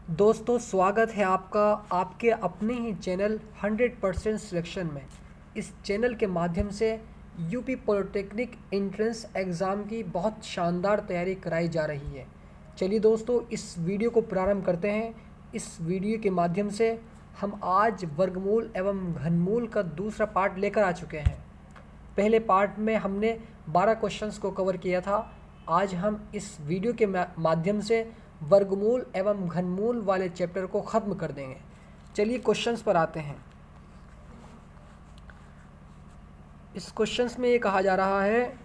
दोस्तों स्वागत है आपका आपके अपने ही चैनल 100% सिलेक्शन में। इस चैनल के माध्यम से यूपी पॉलिटेक्निक एंट्रेंस एग्ज़ाम की बहुत शानदार तैयारी कराई जा रही है। चलिए दोस्तों इस वीडियो को प्रारंभ करते हैं। इस वीडियो के माध्यम से हम आज वर्गमूल एवं घनमूल का दूसरा पार्ट लेकर आ चुके हैं। पहले पार्ट में हमने 12 क्वेश्चंस को कवर किया था। आज हम इस वीडियो के माध्यम से वर्गमूल एवं घनमूल वाले चैप्टर को ख़त्म कर देंगे। चलिए क्वेश्चंस पर आते हैं। इस क्वेश्चंस में ये कहा जा रहा है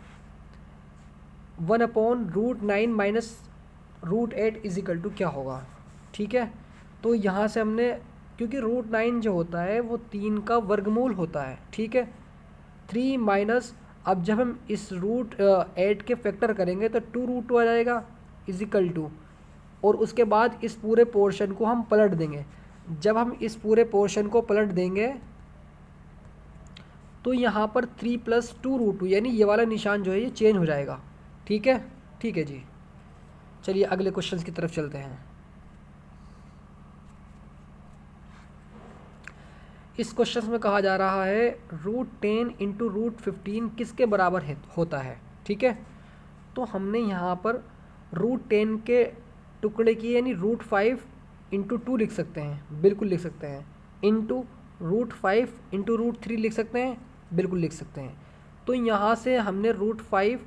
1/√9 माइनस √8 इज इक्वल टू क्या होगा। ठीक है, तो यहाँ से हमने क्योंकि √9 जो होता है वो 3 का वर्गमूल होता है। ठीक है, 3 माइनस, अब जब हम इस √8 के फैक्टर करेंगे तो 2√2 आ जाएगा इज इक्वल टू, और उसके बाद इस पूरे पोर्शन को हम पलट देंगे। जब हम इस पूरे पोर्शन को पलट देंगे तो यहाँ पर 3 + 2√2 यानी ये वाला निशान जो है ये चेंज हो जाएगा। ठीक है, ठीक है जी। चलिए अगले क्वेश्चन की तरफ चलते हैं। इस क्वेश्चन में कहा जा रहा है √10 × √15 किसके बराबर है होता है। ठीक है, तो हमने यहाँ पर √10 के टुकड़े की यानी √5 × 2 लिख सकते हैं, बिल्कुल लिख सकते हैं, इंटू √5 × √3 लिख सकते हैं, बिल्कुल लिख सकते हैं। तो यहाँ से हमने √5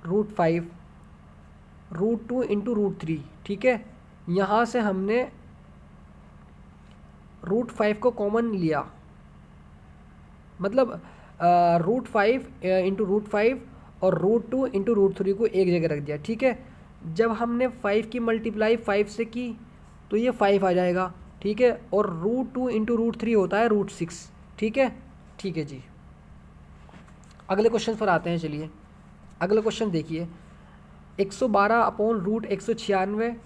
√2 × √3, ठीक है, यहाँ से हमने √5 को कॉमन लिया, मतलब √5 × √5 और √2 × √3 को एक जगह रख दिया। ठीक है, जब हमने 5 की मल्टीप्लाई 5 से की तो ये 5 आ जाएगा। ठीक है, और √2 × √3 होता है √6। ठीक है, ठीक है जी। अगले क्वेश्चन पर आते हैं। चलिए अगला क्वेश्चन देखिए, 112/√196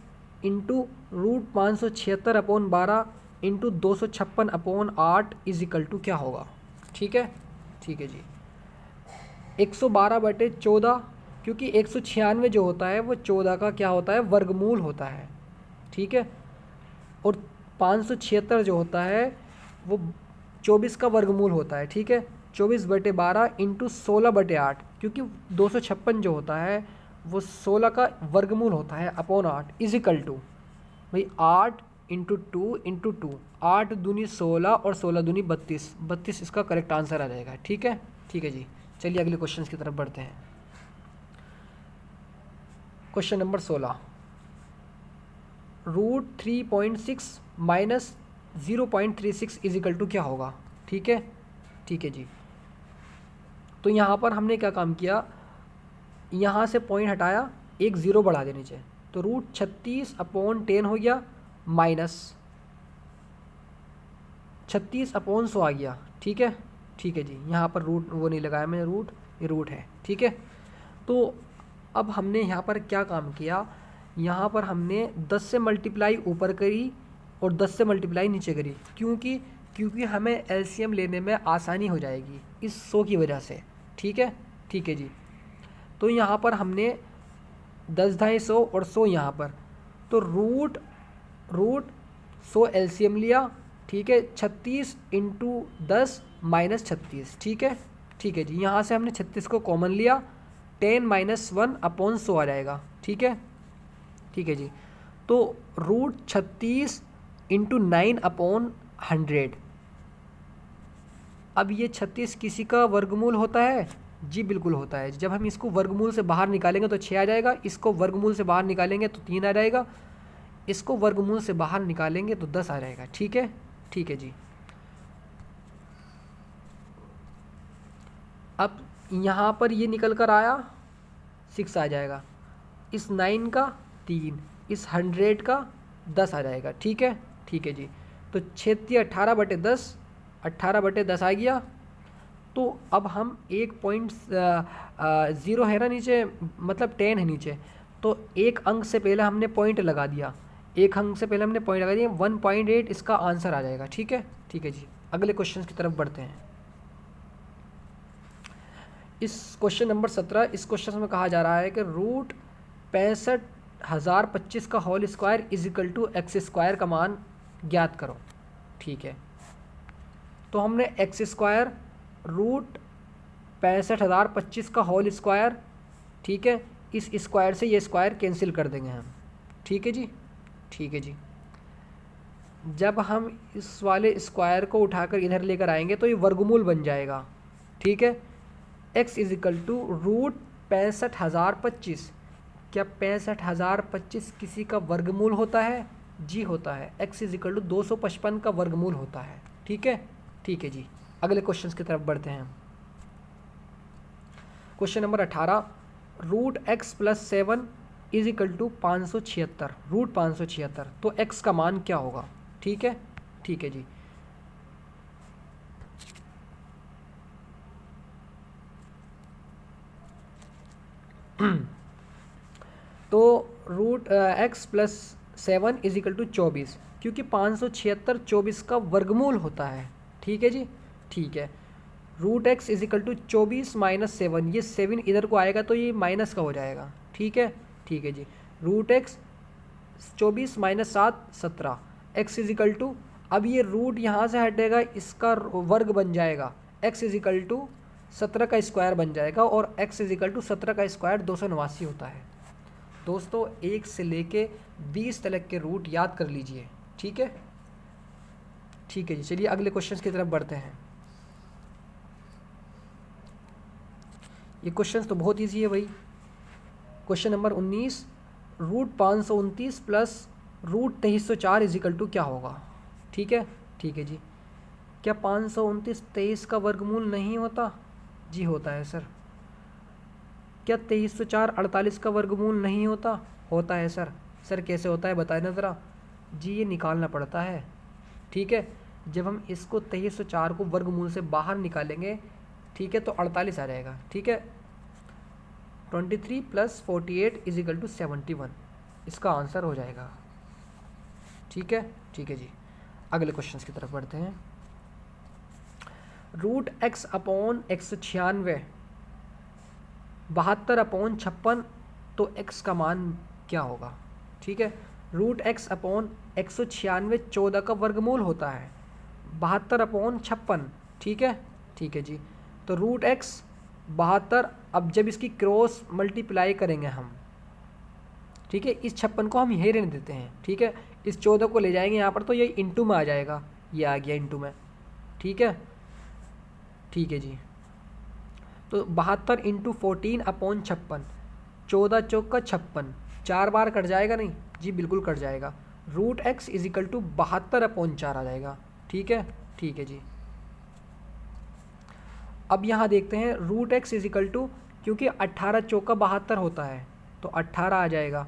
into √576/12 into 256/8 is equal to क्या होगा। ठीक है, ठीक है जी। 112/14, क्योंकि 196 जो होता है वो 14 का क्या होता है, वर्गमूल होता है। ठीक है, और 576 जो होता है वो 24 का वर्गमूल होता है। ठीक है, 24/12 इंटू 16/8, क्योंकि 256 जो होता है वो 16 का वर्गमूल होता है अपॉन 8 इज इक्वल टू भाई 8 × 2 × 2, 8 दूनी 16 और 16 दूनी 32, 32 इसका करेक्ट आंसर आ जाएगा। ठीक है, ठीक है जी। चलिए अगले क्वेश्चन की तरफ बढ़ते हैं। Question number 16, √3.6 minus 0.36 is equal to क्या होगा। ठीक है, ठीक है जी। तो यहाँ पर हमने क्या काम किया, यहाँ से पॉइंट हटाया, एक ज़ीरो बढ़ा दे नीचे, तो √36/10 हो गया माइनस 36/100 आ गया। ठीक है, ठीक है जी। यहाँ पर रूट वो नहीं लगाया मैंने, रूट, ये रूट है। ठीक है, तो अब हमने यहाँ पर क्या काम किया, यहाँ पर हमने 10 से मल्टीप्लाई ऊपर करी और 10 से मल्टीप्लाई नीचे करी, क्योंकि हमें एलसीएम लेने में आसानी हो जाएगी इस 100 की वजह से। ठीक है, ठीक है जी। तो यहाँ पर हमने 10 × 100 और 100 यहाँ पर, तो रूट 100 एलसीएम लिया। ठीक है, 36 × 10 माइनस 36। ठीक है, ठीक है जी। यहाँ से हमने 36 को कॉमन लिया, 10 - 1/100 आ जाएगा। ठीक है, ठीक है जी। तो √36 × 9/100, अब ये 36 किसी का वर्गमूल होता है जी, बिल्कुल होता है। जब हम इसको वर्गमूल से बाहर निकालेंगे तो 6 आ जाएगा, इसको वर्गमूल से बाहर निकालेंगे तो 3 आ जाएगा, इसको वर्गमूल से बाहर निकालेंगे तो 10 आ जाएगा। ठीक है, ठीक है जी। अब यहाँ पर ये निकल कर आया 6 आ जाएगा, इस 9 का 3, इस 100 का 10 आ जाएगा। ठीक है, ठीक है जी। तो 6 × 18/10, 18/10 आ गया। तो अब हम 1.0 है ना नीचे, मतलब 10 है नीचे, तो एक अंक से पहले हमने पॉइंट लगा दिया, एक अंक से पहले हमने पॉइंट लगा दिया, 1.8 इसका आंसर आ जाएगा। ठीक है, ठीक है जी। अगले क्वेश्चन की तरफ बढ़ते हैं। इस क्वेश्चन नंबर 17, इस क्वेश्चन में कहा जा रहा है कि √65 1025 का whole square is equal to X square का मान ज्ञात करो। ठीक है, तो हमने एक्स स्क्वायर रूट 65,025 का होल स्क्वायर, ठीक है, इस स्क्वायर से ये स्क्वायर कैंसिल कर देंगे हम। ठीक है जी, ठीक है जी। जब हम इस वाले स्क्वायर को उठाकर इधर लेकर आएंगे तो ये वर्गमूल बन जाएगा। ठीक है, x is equal to root 65,025। क्या 65,025 किसी का वर्गमूल होता है? जी होता है। x इज इक्वल टू 255 का वर्गमूल होता है। ठीक है, ठीक है जी। अगले क्वेश्चन की तरफ बढ़ते हैं। Question number 18, root x plus 7 is equal to 576, root 576, तो x का मान क्या होगा? ठीक है, ठीक है जी। तो root x plus 7 is equal to 24, क्योंकि 576 24 का वर्गमूल होता है। ठीक है जी, ठीक है। Root x is equal to 24 minus 7, ये 7 इधर को आएगा तो ये माइनस का हो जाएगा। ठीक है, ठीक है जी। Root x 24 minus 7 17, x is equal to, अब ये रूट यहाँ से हटेगा, इसका वर्ग बन जाएगा, x इज इक्वल टू 17 का स्क्वायर बन जाएगा, और x इज इक्वल टू 17 का स्क्वायर 289 होता है। दोस्तों 1 से लेके 20 तक के रूट याद कर लीजिए। ठीक है, ठीक है जी। चलिए अगले क्वेश्चन की तरफ बढ़ते हैं। ये क्वेश्चन तो बहुत ईजी है भाई। Question number 19, root 529 plus root 2304 is equal to क्या होगा? ठीक है, ठीक है जी। क्या 529 23 का वर्गमूल नहीं होता? जी होता है सर। क्या 2304 48 का वर्गमूल नहीं होता? होता है सर। सर कैसे होता है बताएं ना ज़रा। जी ये निकालना पड़ता है। ठीक है, जब हम इसको 2304 को वर्गमूल से बाहर निकालेंगे, ठीक है, तो 48 आ जाएगा। ठीक है, 23 प्लस 48 इज इक्वल टू 71, इसका आंसर हो जाएगा। ठीक है, ठीक है जी। अगले क्वेश्चन की तरफ बढ़ते हैं। रूट x अपॉन 196, 72 अपॉन 56, तो x का मान क्या होगा? ठीक है, रूट x अपॉन 196 14 का वर्गमूल होता है, 72 अपॉन 56। ठीक है, ठीक है जी। तो रूट x 72, अब जब इसकी क्रॉस मल्टीप्लाई करेंगे हम, ठीक है, इस 56 को हम यहीं रहने देते हैं। ठीक है, इस 14 को ले जाएंगे यहाँ पर, तो ये इंटू में आ जाएगा, ये आ गया इंटू में। ठीक है, ठीक है जी। तो 72 इंटू 14 अपॉन 56, 14 चौक का 56, 4 बार कट जाएगा नहीं? जी बिल्कुल कट जाएगा। Root x is equal to 72 upon 4 आ जाएगा। ठीक है, ठीक है जी। अब यहाँ देखते हैं, root x is equal to, क्योंकि 18 चौक का 72 होता है, तो 18 आ जाएगा।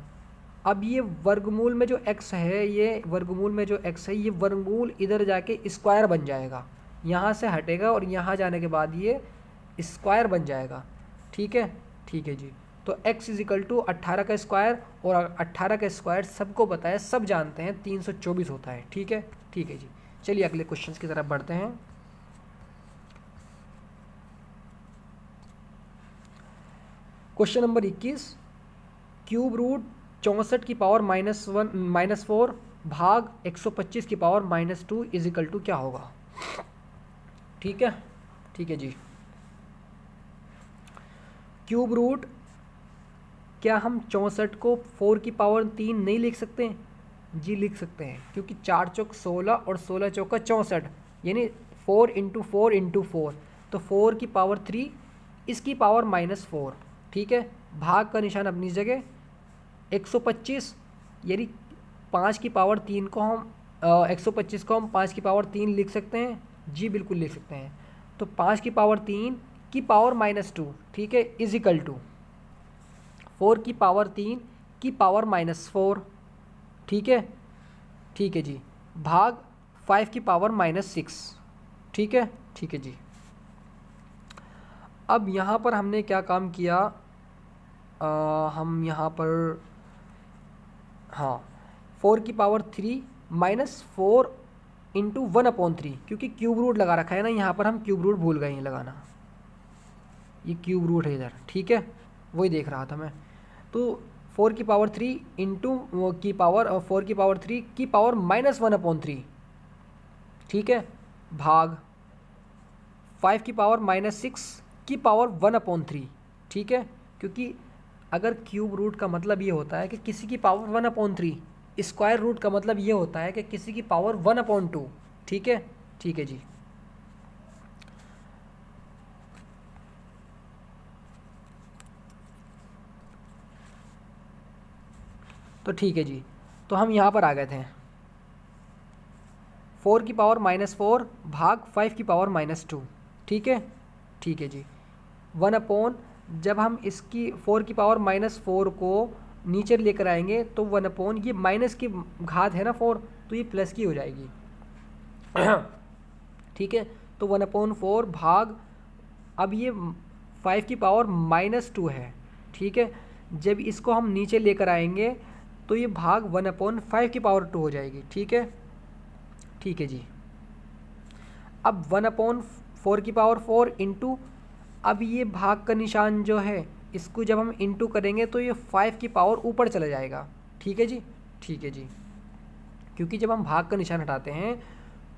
अब ये वर्गमूल में जो x है, ये वर्गमूल में जो x है, ये वर्गमूल इधर जाके स्क्वायर बन जाएगा, यहाँ से हटेगा और यहाँ जाने के बाद ये स्क्वायर बन जाएगा। ठीक है, ठीक है जी। तो x इज इक्वल टू 18 का स्क्वायर, और 18 का स्क्वायर सबको पता है, सब जानते हैं, 324 होता है। ठीक है, ठीक है जी। चलिए अगले क्वेश्चन की तरफ बढ़ते हैं। क्वेश्चन नंबर 21, क्यूब रूट 64 की पावर -4 भाग 125 की पावर -2 इज इक्वल टू क्या होगा? ठीक है, ठीक है जी। क्यूब रूट, क्या हम 64 को 4 की पावर 3 नहीं लिख सकते? जी लिख सकते हैं, क्योंकि 4 चौक 16 और 16 चौक का 64, यानी 4 इंटू 4 इंटू 4, तो 4 की पावर 3, इसकी पावर -4। ठीक है, भाग का निशान अपनी जगह। 125 यानी 5 की पावर 3 को हम 125 को हम 5 की पावर 3 लिख सकते हैं? जी बिल्कुल लिख सकते हैं। तो 5 की पावर 3 की पावर -2, ठीक है, इज इक्वल टू 4 की पावर 3 की पावर -4। ठीक है, ठीक है जी, भाग 5 की पावर -6। ठीक है, ठीक है जी। अब यहाँ पर हमने क्या काम किया, हम यहाँ पर, हाँ, 4 की पावर 3 -4 इंटू 1/3, क्योंकि क्यूब रूट लगा रखा है ना, यहाँ पर हम क्यूब रूट भूल गए हैं लगाना, ये क्यूब रूट है इधर। ठीक है, वही देख रहा था मैं। तो 4 की पावर 3 इंटू की पावर 4 की पावर 3 की पावर -1/3, ठीक है, भाग 5 की पावर -6 की पावर 1/3, ठीक है। क्योंकि अगर क्यूब रूट का मतलब ये होता है कि किसी की पावर 1/3, स्क्वायर रूट का मतलब ये होता है कि किसी की पावर 1/2, ठीक है, ठीक है जी। तो ठीक है जी, तो हम यहाँ पर आ गए थे 4 की पावर -4 भाग 5 की पावर -2, ठीक है, ठीक है जी। 1/, जब हम इसकी 4 की पावर -4 को नीचे लेकर आएंगे तो 1/, ये माइनस की घात है ना 4, तो ये प्लस की हो जाएगी ठीक है। तो 1/4 भाग, अब ये 5 की पावर -2 है, ठीक है। जब इसको हम नीचे लेकर आएंगे तो ये भाग 1/5 की पावर 2 हो जाएगी, ठीक है, ठीक है जी। अब 1/4 की पावर 4 इंटू, अब ये भाग का निशान जो है इसको जब हम इंटू करेंगे तो ये 5 की पावर ऊपर चला जाएगा, ठीक है जी, ठीक है जी। क्योंकि जब हम भाग का निशान हटाते हैं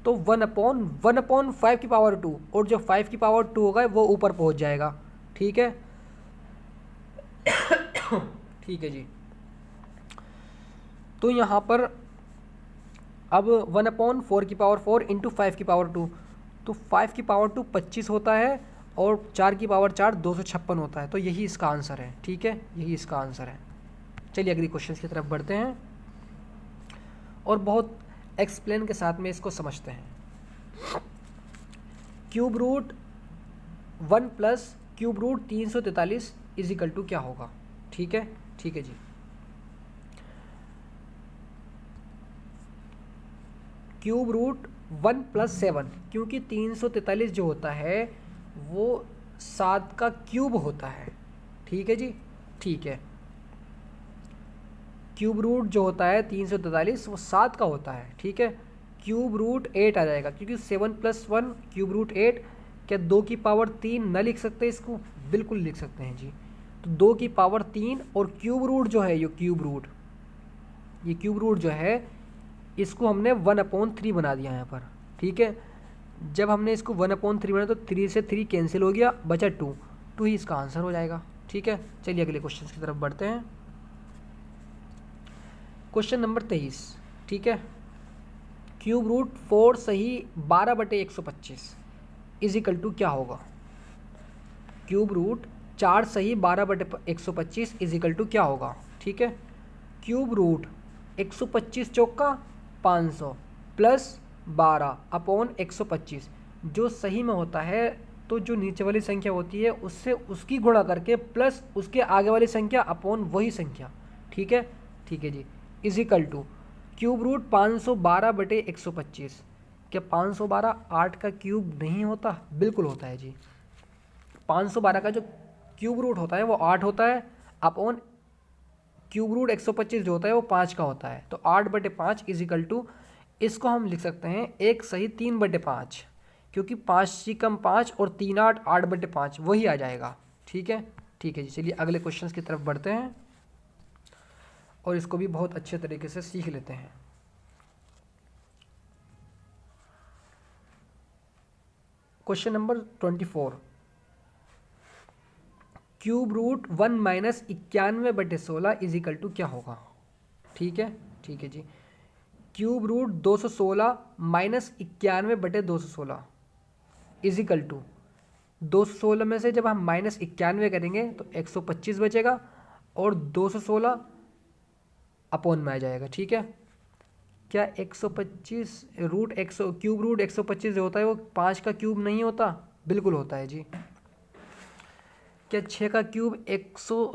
तो 1/5 की पावर 2, और जो 5 की पावर 2 होगा वो ऊपर पहुंच जाएगा, ठीक है ठीक है जी। तो यहाँ पर अब 1/4 की पावर 4 इंटू 5 की पावर 2, तो 5 की पावर 2 25 होता है और 4 की पावर 4 256 होता है। तो यही इसका आंसर है, ठीक है, यही इसका आंसर है। चलिए अगली क्वेश्चन की तरफ बढ़ते हैं और बहुत एक्सप्लेन के साथ में इसको समझते हैं। Cube root 1 plus cube root 343 is equal to क्या होगा, ठीक है, ठीक है जी। क्यूब रूट 1 प्लस 7, क्योंकि 343 जो होता है वो 7 का क्यूब होता है, ठीक है जी, ठीक है। क्यूब रूट जो होता है 343 वो 7 का होता है, ठीक है। क्यूब रूट 8 आ जाएगा क्योंकि 7 + 1 क्यूब रूट 8। क्या 2 की पावर 3 न लिख सकते इसको? बिल्कुल लिख सकते हैं जी। तो 2 की पावर 3 और क्यूब रूट जो है ये क्यूब रूट जो है इसको हमने 1/3 बना दिया यहाँ पर, ठीक है। जब हमने इसको 1/3 बनाया तो 3 से 3 कैंसिल हो गया, बचा 2 ही इसका आंसर हो जाएगा, ठीक है। चलिए अगले क्वेश्चन की तरफ बढ़ते हैं। क्वेश्चन नंबर 23, ठीक है। क्यूब रूट 4 सही 12/125 इज इक्वल टू क्या होगा? क्यूब रूट 4 सही 12/125 इज इक्वल टू क्या होगा, ठीक है। क्यूब रूट 125 चौका 500 प्लस 12/125, जो सही में होता है तो जो नीचे वाली संख्या होती है उससे उसकी गुणा करके प्लस उसके आगे वाली संख्या अपॉन वही संख्या, ठीक है, ठीक है जी। Is equal to cube root 512/125। क्या 512 8 का क्यूब नहीं होता? बिल्कुल होता है जी। 512 का जो क्यूब रूट होता है वो 8 होता है, अपॉन क्यूब रूट 125 जो होता है वो 5 का होता है। तो 8/5 इज इक्वल टू, इसको हम लिख सकते हैं 1 सही 3/5, क्योंकि 5 सी कम 5 और 3 8 8/5 वही आ जाएगा, ठीक है, ठीक है जी। चलिए अगले क्वेश्चन की तरफ बढ़ते हैं और इसको भी बहुत अच्छे तरीके से सीख लेते हैं। Question number 24, cube root 1 minus 91/16 is equal to क्या होगा, ठीक है, ठीक है जी। Cube root 216 minus 91/216 is equal to 216 में से जब हम -91 करेंगे तो 125 बचेगा और 216 अपॉन में आ जाएगा, ठीक है। क्या 125 रूट 100 क्यूब रूट 125 जो होता है वो 5 का क्यूब नहीं होता? बिल्कुल होता है जी। क्या 6 का क्यूब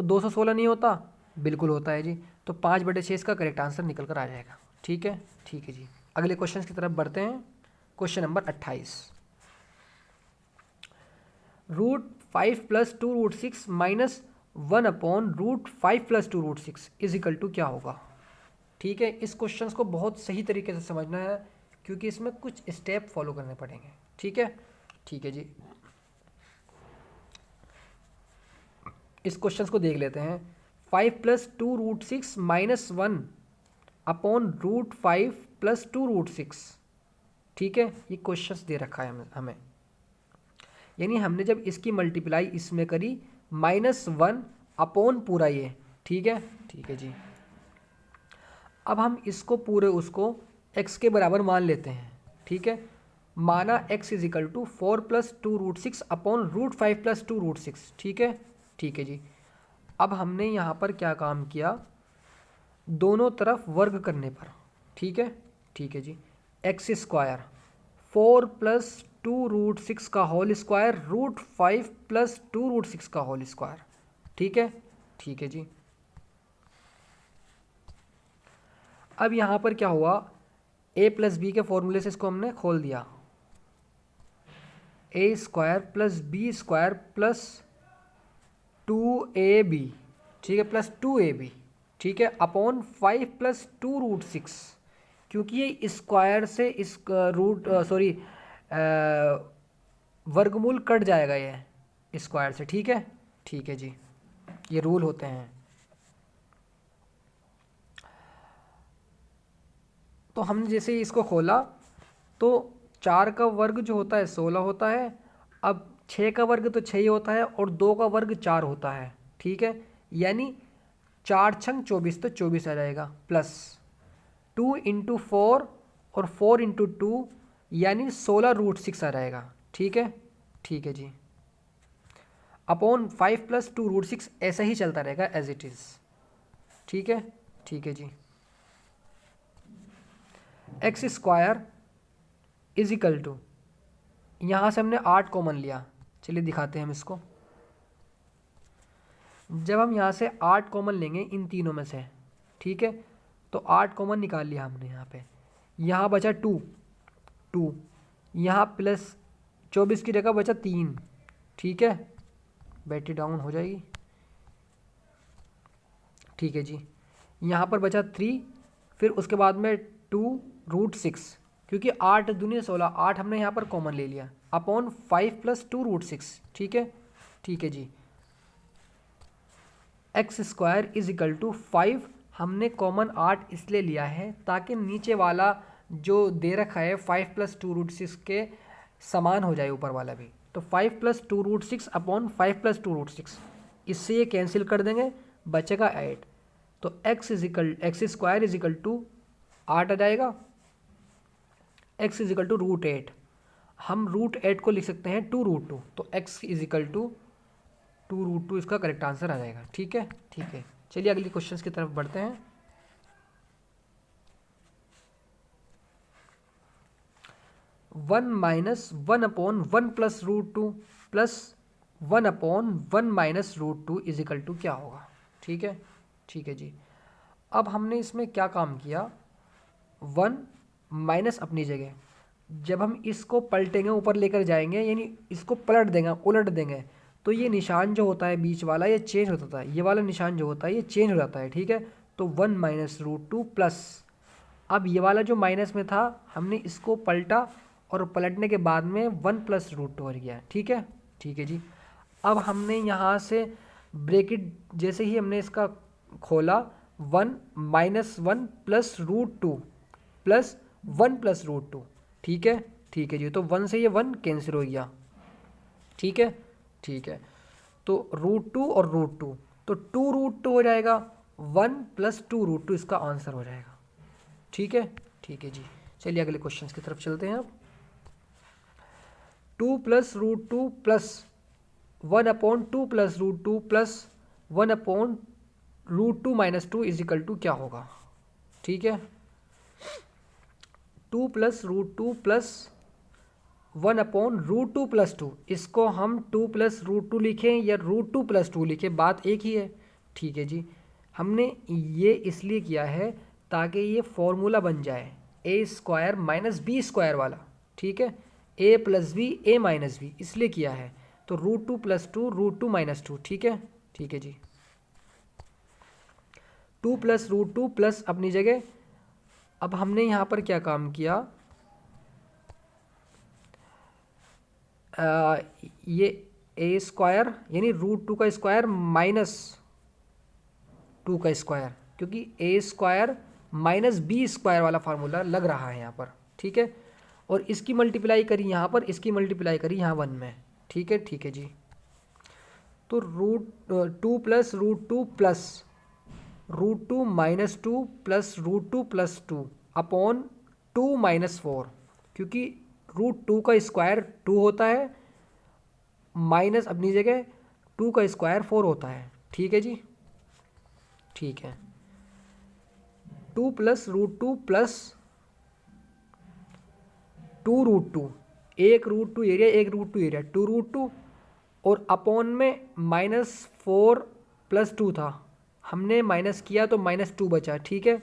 216 नहीं होता? बिल्कुल होता है जी। तो 5/6 इसका करेक्ट आंसर निकल कर आ जाएगा, ठीक है, ठीक है जी। अगले क्वेश्चन की तरफ बढ़ते हैं। Question number 28, root 5 + 2√6 minus 1/√5 + 2√6 is equal to क्या होगा, ठीक है। इस क्वेश्चन को बहुत सही तरीके से समझना है क्योंकि इसमें कुछ स्टेप फॉलो करने पड़ेंगे, ठीक है, ठीक है जी। इस क्वेश्चन को देख लेते हैं। 5 प्लस 2√6 माइनस 1 अपॉन √5 प्लस 2√6। ठीक है, ये क्वेश्चंस दे रखा है हमें, यानी हमने जब इसकी मल्टीप्लाई इसमें करी -1 अपॉन पूरा ये। ठीक है, ठीक है जी। अब हम इसको पूरे उसको x के बराबर मान लेते हैं। ठीक है, माना x is equal to 4 plus 2√6 upon √5 plus 2√6। ठीक है, ठीक है जी। अब हमने यहाँ पर क्या काम किया, दोनों तरफ वर्ग करने पर। ठीक है, ठीक है जी। एक्स स्क्वायर 4 प्लस 2√6 का होल स्क्वायर √5 प्लस 2√6 का होल स्क्वायर। ठीक है, ठीक है जी। अब यहाँ पर क्या हुआ, a प्लस बी के फॉर्मूले से इसको हमने खोल दिया, a square plus B square plus 2ab, ठीक है, प्लस 2ab, ठीक है, अपॉन 5 प्लस 2√6, क्योंकि ये स्क्वायर से इस वर्गमूल कट जाएगा ये स्क्वायर से। ठीक है, ठीक है जी, ये रूल होते हैं। तो हमने जैसे ही इसको खोला तो 4 का वर्ग जो होता है 16 होता है, अब 6 का वर्ग तो 6 ही होता है और 2 का वर्ग 4 होता है। ठीक है, यानी 4 छंग 24 तो 24 आ जाएगा, प्लस 2 इंटू 4 और 4 इंटू 2 यानी 16√6 आ जाएगा। ठीक है, ठीक है जी, अपॉन 5 प्लस 2√6 ऐसा ही चलता रहेगा एज इट इज़। ठीक है, ठीक है जी। X square is equal to, यहाँ से हमने 8 कॉमन लिया, चलिए दिखाते हैं हम इसको। जब हम यहाँ से 8 कॉमन लेंगे इन तीनों में से, ठीक है, तो 8 कॉमन निकाल लिया हमने यहाँ पे, यहाँ बचा 2, यहाँ प्लस 24 की जगह बचा 3। ठीक है, बैटरी डाउन हो जाएगी। ठीक है जी, यहाँ पर बचा 3, फिर उसके बाद में 2√6, क्योंकि 8 दूनी 16, 8 हमने यहाँ पर कॉमन ले लिया, अपॉन 5 प्लस 2√6। ठीक है, ठीक है जी। X square is equal to 5, हमने कॉमन 8 इसलिए लिया है ताकि नीचे वाला जो दे रखा है 5 प्लस 2√6 के समान हो जाए ऊपर वाला भी। तो 5 प्लस 2√6 अपॉन 5 प्लस 2√6, इससे ये कैंसिल कर देंगे, बचेगा 8। तो X square is equal to 8 आ जाएगा, x इज इक्वल टू √8, हम √8 को लिख सकते हैं 2√2, तो x इज इक्वल टू 2√2 इसका करेक्ट आंसर आ जाएगा। ठीक है, ठीक है, चलिए अगली क्वेश्चंस की तरफ बढ़ते हैं। One minus 1 upon 1 plus √2 plus 1 upon 1 minus √2 is equal to क्या होगा। ठीक है, ठीक है जी। अब हमने इसमें क्या काम किया, 1 माइनस अपनी जगह, जब हम इसको पलटेंगे ऊपर लेकर जाएंगे, यानी इसको पलट देंगे, उलट देंगे, तो ये निशान जो होता है बीच वाला ये चेंज होता है, ये वाला निशान जो होता है ये चेंज हो जाता है। ठीक है, तो 1 माइनस √2 प्लस, अब ये वाला जो माइनस में था हमने इसको पलटा और पलटने के बाद में 1 प्लस √2 हो गया। ठीक है, ठीक है जी। अब हमने यहाँ से ब्रैकेट जैसे ही हमने इसका खोला, 1 माइनस 1 प्लस √2 प्लस 1 प्लस √2। ठीक है, ठीक है जी, तो 1 से ये 1 कैंसिल हो गया। ठीक है, ठीक है, तो √2 और √2, तो 2√2 हो जाएगा, 1 प्लस 2√2 इसका आंसर हो जाएगा। ठीक है, ठीक है जी, चलिए अगले क्वेश्चन की तरफ चलते हैं। अब 2 plus √2 plus 1 upon 2 plus √2 plus 1 upon √2 minus 2 is equal to क्या होगा। ठीक है, 2 प्लस √2 प्लस 1 अपॉन √2 प्लस 2, इसको हम 2 प्लस √2 लिखें या √2 प्लस 2 लिखें, बात एक ही है। ठीक है जी, हमने ये इसलिए किया है ताकि ये फॉर्मूला बन जाए a square minus B square वाला। ठीक है, a plus B a minus B, इसलिए किया है। तो √2 प्लस 2 √2 माइनस 2। ठीक है, ठीक है जी, 2 प्लस √2 प्लस अपनी जगह, अब हमने यहाँ पर क्या काम किया, ये a स्क्वायर यानी √2 का स्क्वायर माइनस 2 का स्क्वायर, क्योंकि ए स्क्वायर माइनस बी स्क्वायर वाला फार्मूला लग रहा है यहाँ पर, ठीक है। और इसकी मल्टीप्लाई करी यहाँ पर, इसकी मल्टीप्लाई करी यहाँ 1 में, ठीक है जी। तो √2 plus √2 plus √2 minus 2 plus √2 plus 2 upon 2 minus 4, क्योंकि √2 का स्क्वायर 2 होता है, माइनस अपनी जगह 2 का स्क्वायर 4 होता है, ठीक है जी, ठीक है। 2 प्लस √2 प्लस 2√2, एक √2 एरिया, एक √2 एरिया, 2√2 और अपॉन में -4 प्लस 2 था, हमने माइनस किया तो -2 बचा, ठीक है।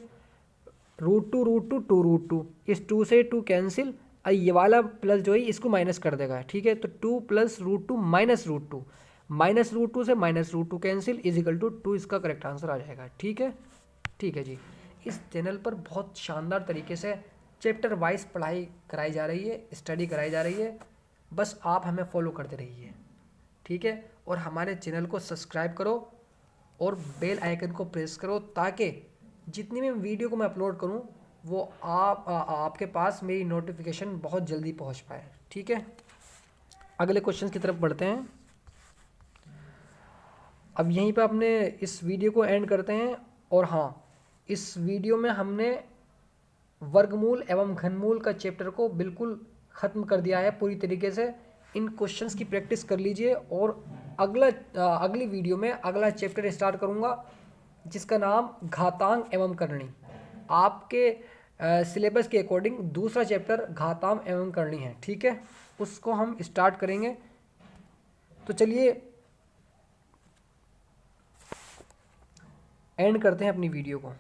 √2 √2 2√2, इस 2 से 2 कैंसिल, ये वाला प्लस जो है इसको माइनस कर देगा, ठीक है। तो 2 प्लस √2 माइनस √2, माइनस √2 से minus √2 cancel is equal to 2, इसका करेक्ट आंसर आ जाएगा, ठीक है जी। इस चैनल पर बहुत शानदार तरीके से चैप्टर वाइज पढ़ाई कराई जा रही है, स्टडी कराई जा रही है, बस आप हमें फॉलो करते रहिए, ठीक है। और हमारे चैनल को सब्सक्राइब करो और बेल आइकन को प्रेस करो, ताकि जितनी भी वीडियो को मैं अपलोड करूं वो आपके पास मेरी नोटिफिकेशन बहुत जल्दी पहुंच पाए, ठीक है। अगले क्वेश्चन की तरफ बढ़ते हैं। अब यहीं पे अपने इस वीडियो को एंड करते हैं। और हाँ, इस वीडियो में हमने वर्गमूल एवं घनमूल का चैप्टर को बिल्कुल ख़त्म कर दिया है पूरी तरीके से। इन क्वेश्चंस की प्रैक्टिस कर लीजिए और अगली वीडियो में अगला चैप्टर स्टार्ट करूँगा, जिसका नाम घातांक एवं करणी। आपके सिलेबस के अकॉर्डिंग दूसरा चैप्टर घातांक एवं करणी है, ठीक है, उसको हम स्टार्ट करेंगे। तो चलिए एंड करते हैं अपनी वीडियो को।